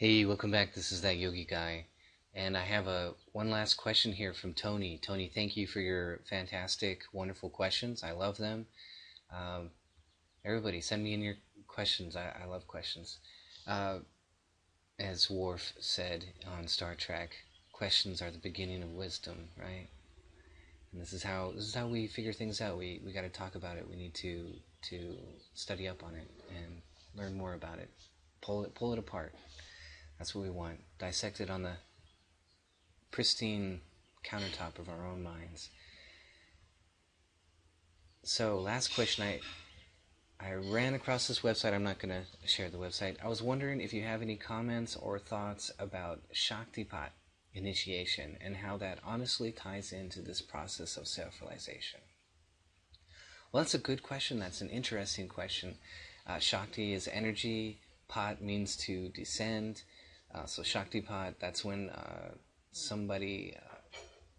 Hey, welcome back. This is that Yogi guy, and I have a one last question here from Tony. Tony, thank you for your fantastic, wonderful questions. I love them. Um, Everybody, send me in your questions. I love questions. Uh, as Worf said on Star Trek, questions are the beginning of wisdom, right? And this is how we figure things out. We got to talk about it. We need to study up on it and learn more about it. Pull it apart. That's what we want. Dissect it on the pristine countertop of our own minds. So, last question. I ran across this website. I'm not going to share the website. I was wondering if you have any comments or thoughts about Shaktipat initiation and how that honestly ties into this process of self-realization. Well, that's a good question. That's an interesting question. Shakti is energy. Pat means to descend. So Shaktipat, that's when somebody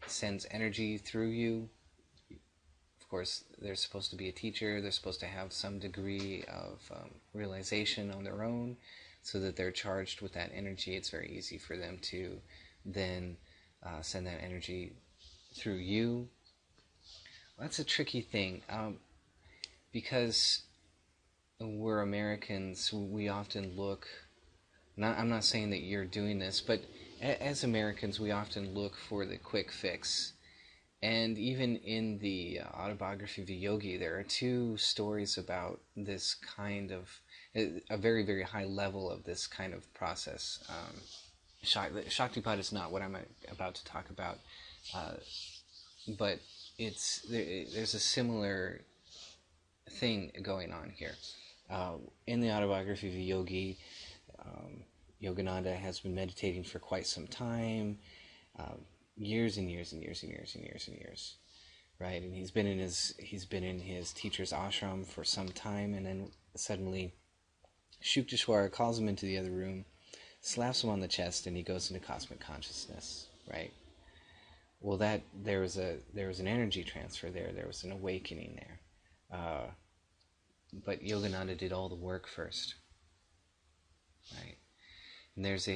sends energy through you. Of course, they're supposed to be a teacher. They're supposed to have some degree of realization on their own so that they're charged with that energy. It's very easy for them to then send that energy through you. Well, that's a tricky thing because we're Americans. We often look... I'm not saying that you're doing this, but as Americans, we often look for the quick fix. And even in the autobiography of a yogi, there are two stories about this kind of, a very, very high level of this kind of process. Shaktipat is not what I'm about to talk about, but there's a similar thing going on here. In the autobiography of a yogi, Yogananda has been meditating for quite some time, years and years and years and years and years and years, right? And he's been in his teacher's ashram for some time, and then suddenly Shukteswara calls him into the other room, slaps him on the chest, and he goes into cosmic consciousness, right? Well, there was an energy transfer there. There was an awakening there, but Yogananda did all the work first, right? And there's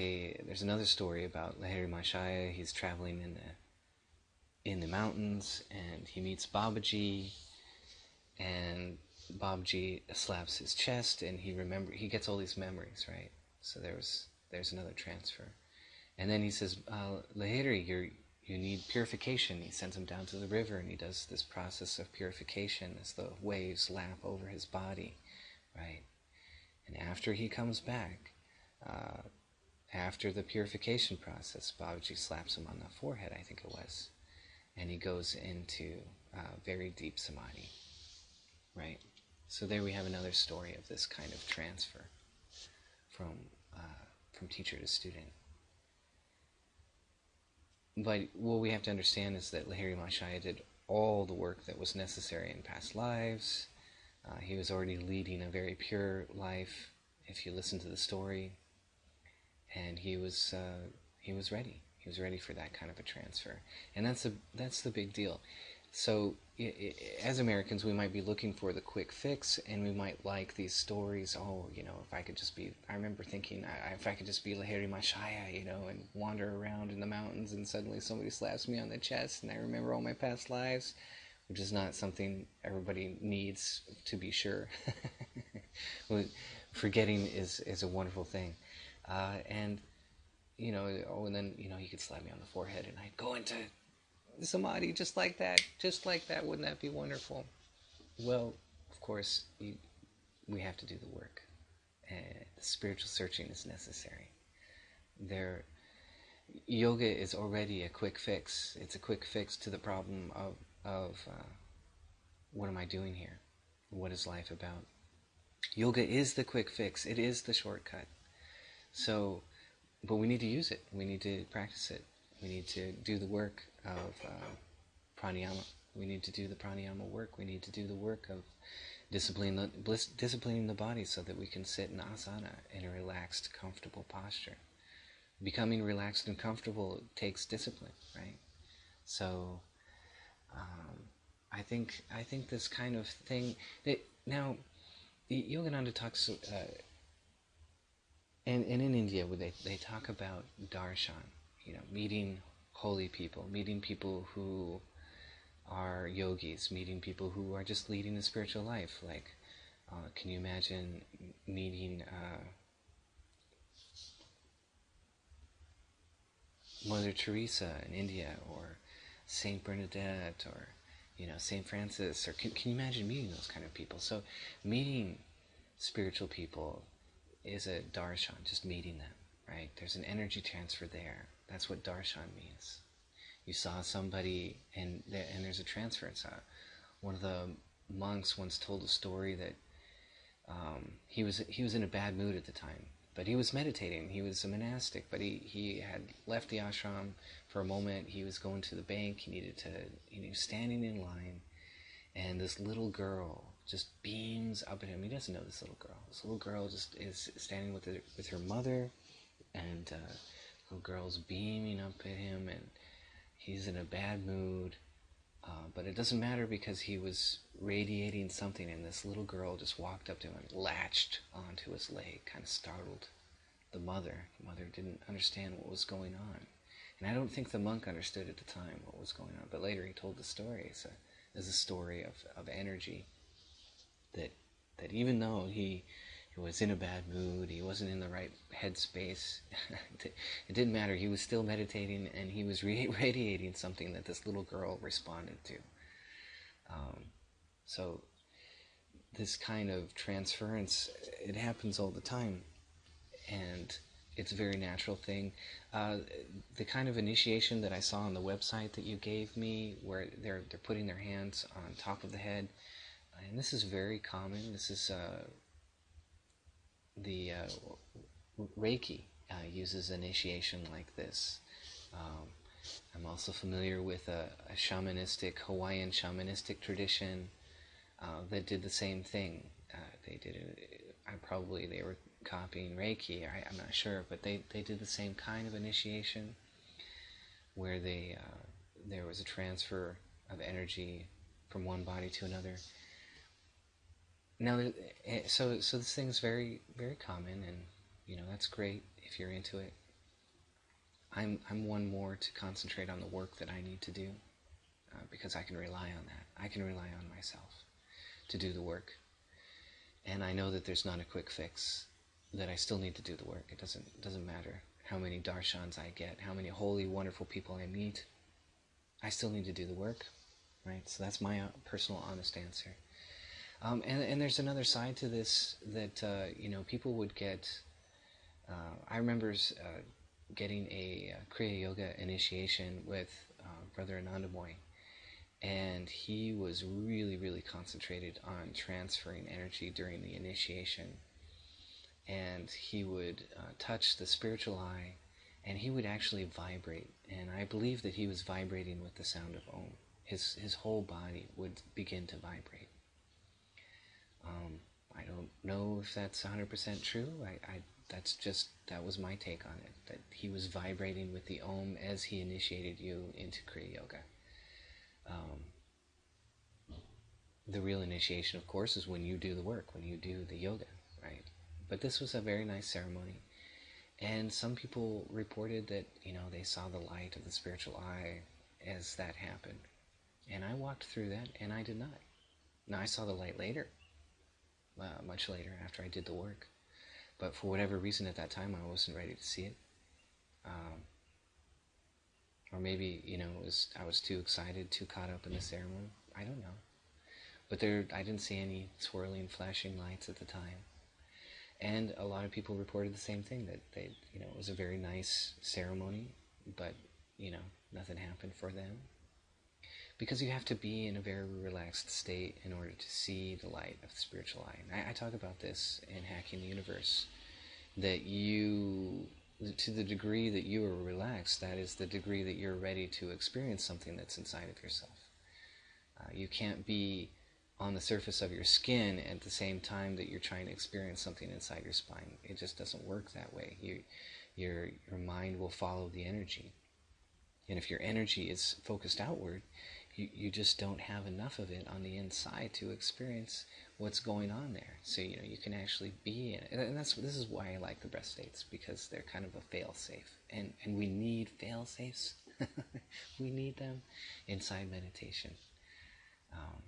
another story about Lahiri Mahashaya. He's traveling in the mountains, and he meets Babaji, and Babaji slaps his chest, and he gets all these memories, right? So there's another transfer, and then he says, Lahiri, you need purification. He sends him down to the river, and he does this process of purification as the waves lap over his body, right? And after he comes back, after the purification process, Babaji slaps him on the forehead, I think it was, and he goes into very deep samadhi, right? So there we have another story of this kind of transfer from teacher to student. But what we have to understand is that Lahiri Mahashaya did all the work that was necessary in past lives. He was already leading a very pure life, if you listen to the story. And he was ready. He was ready for that kind of a transfer, and that's the big deal. So, as Americans, we might be looking for the quick fix, and we might like these stories. Oh, if I could just be... I remember thinking, if I could just be Lahiri Mahashaya, and wander around in the mountains, and suddenly somebody slaps me on the chest, and I remember all my past lives, which is not something everybody needs, to be sure. Forgetting is a wonderful thing. And then he could slap me on the forehead, and I'd go into samadhi just like that. Wouldn't that be wonderful? Well, of course, we have to do the work. The spiritual searching is necessary. Yoga is already a quick fix. It's a quick fix to the problem of what am I doing here? What is life about? Yoga is the quick fix. It is the shortcut. So, but we need to use it. We need to practice it. We need to do the work of pranayama. We need to do the pranayama work. We need to do the work of disciplining the body so that we can sit in asana in a relaxed, comfortable posture. Becoming relaxed and comfortable takes discipline, right? So, I think this kind of thing... Now, Yogananda talks... and in India, where they talk about darshan, meeting holy people, meeting people who are yogis, meeting people who are just leading a spiritual life. Like, can you imagine meeting Mother Teresa in India, or Saint Bernadette, or Saint Francis, or can you imagine meeting those kind of people? So, meeting spiritual people is a darshan, just meeting them, right? There's an energy transfer there. That's what darshan means. You saw somebody, and there's a transfer. One of the monks once told a story that he was in a bad mood at the time, but he was meditating. He was a monastic, but he had left the ashram for a moment. He was going to the bank. He was standing in line, and this little girl just beams up at him. He doesn't know this little girl. This little girl just is standing with her mother, and the little girl's beaming up at him, and he's in a bad mood. But it doesn't matter, because he was radiating something, and this little girl just walked up to him and latched onto his leg, kind of startled the mother. The mother didn't understand what was going on. And I don't think the monk understood at the time what was going on, but later he told the story as a story of energy, that even though he was in a bad mood, he wasn't in the right headspace, it didn't matter. He was still meditating, and he was radiating something that this little girl responded to. So this kind of transference, it happens all the time, and it's a very natural thing. The kind of initiation that I saw on the website that you gave me, where they're putting their hands on top of the head, and this is very common. This is the Reiki uses initiation like this. I'm also familiar with a Hawaiian shamanistic tradition that did the same thing. They did it. They were copying Reiki. I'm not sure, but they did the same kind of initiation, where there was a transfer of energy from one body to another. Now, so this thing's very, very common, and that's great if you're into it. I'm one more to concentrate on the work that I need to do, because I can rely on that. I can rely on myself to do the work, and I know that there's not a quick fix. That I still need to do the work. It doesn't matter how many darshans I get, how many holy, wonderful people I meet. I still need to do the work, right? So that's my personal, honest answer. And there's another side to this that people would get. I remember getting a Kriya Yoga initiation with Brother Anandamoy, and he was really, really concentrated on transferring energy during the initiation. And he would touch the spiritual eye, and he would actually vibrate. And I believe that he was vibrating with the sound of Om. His whole body would begin to vibrate. I don't know if that's 100% true. That was my take on it, that he was vibrating with the Om as he initiated you into Kriya Yoga. The real initiation, of course, is when you do the work, when you do the yoga, right? But this was a very nice ceremony. And some people reported that, they saw the light of the spiritual eye as that happened. And I walked through that, and I did not. Now, I saw the light later, much later, after I did the work. But for whatever reason at that time, I wasn't ready to see it. Or maybe, I was too excited, too caught up in the ceremony. I don't know. But I didn't see any swirling, flashing lights at the time. And a lot of people reported the same thing, that it was a very nice ceremony, but, nothing happened for them. Because you have to be in a very relaxed state in order to see the light of the spiritual eye. And I talk about this in Hacking the Universe, that to the degree that you are relaxed, that is the degree that you're ready to experience something that's inside of yourself. You can't be on the surface of your skin at the same time that you're trying to experience something inside your spine. It just doesn't work that way. Your mind will follow the energy. And if your energy is focused outward, you just don't have enough of it on the inside to experience what's going on there. So you can actually be in it, and this is why I like the breath states, because they're kind of a fail safe, and we need fail safes. We need them inside meditation. Um,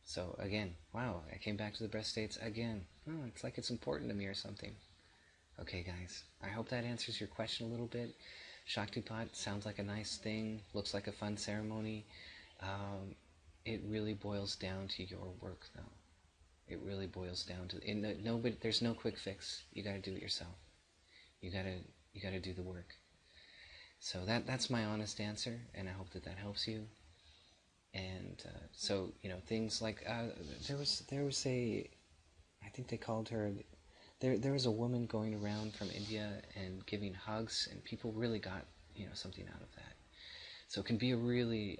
so again, wow, I came back to the breath states again. Oh, it's like it's important to me or something. Okay, guys, I hope that answers your question a little bit. Shaktipat sounds like a nice thing, looks like a fun ceremony. Um, it really boils down to your work, though. It really boils down to nobody. There's no quick fix. You got to do it yourself. You gotta you gotta do the work. So that's my honest answer, and I hope that that helps you. And so things like there was a, I think they called her, there was a woman going around from India and giving hugs, and people really got something out of that. So it can be a really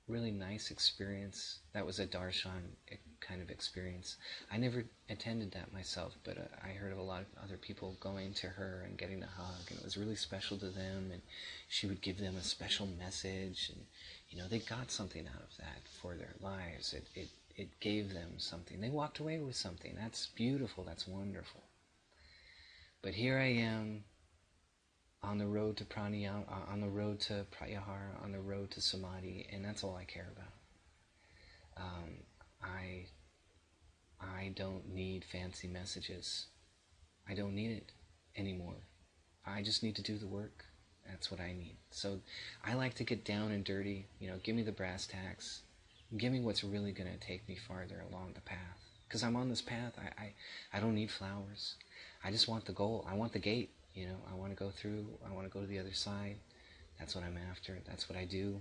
nice experience. That was a Darshan kind of experience. I never attended that myself, but I heard of a lot of other people going to her and getting a hug, and it was really special to them, and she would give them a special message, and they got something out of that for their lives. It gave them something. They walked away with something. That's beautiful. That's wonderful. But here I am on the road to pranayama, on the road to pratyahara, on the road to samadhi, and that's all I care about. I don't need fancy messages. I don't need it anymore. I just need to do the work. That's what I need. So I like to get down and dirty. Give me the brass tacks. Give me what's really going to take me farther along the path. Because I'm on this path. I don't need flowers. I just want the goal. I want the gate. I want to go through. I want to go to the other side. That's what I'm after. That's what I do.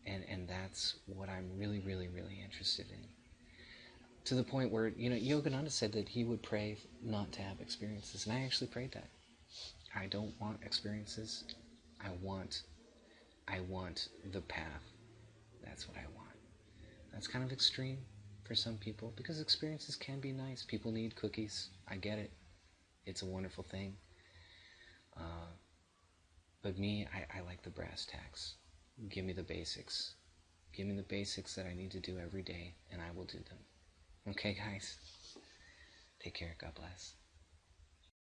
And that's what I'm really, really, really interested in. To the point where, Yogananda said that he would pray not to have experiences. And I actually prayed that. I don't want experiences. I want the path. That's what I want. That's kind of extreme for some people, because experiences can be nice. People need cookies. I get it. It's a wonderful thing. But me, I like the brass tacks. Give me the basics. Give me the basics that I need to do every day, and I will do them. Okay, guys? Take care. God bless.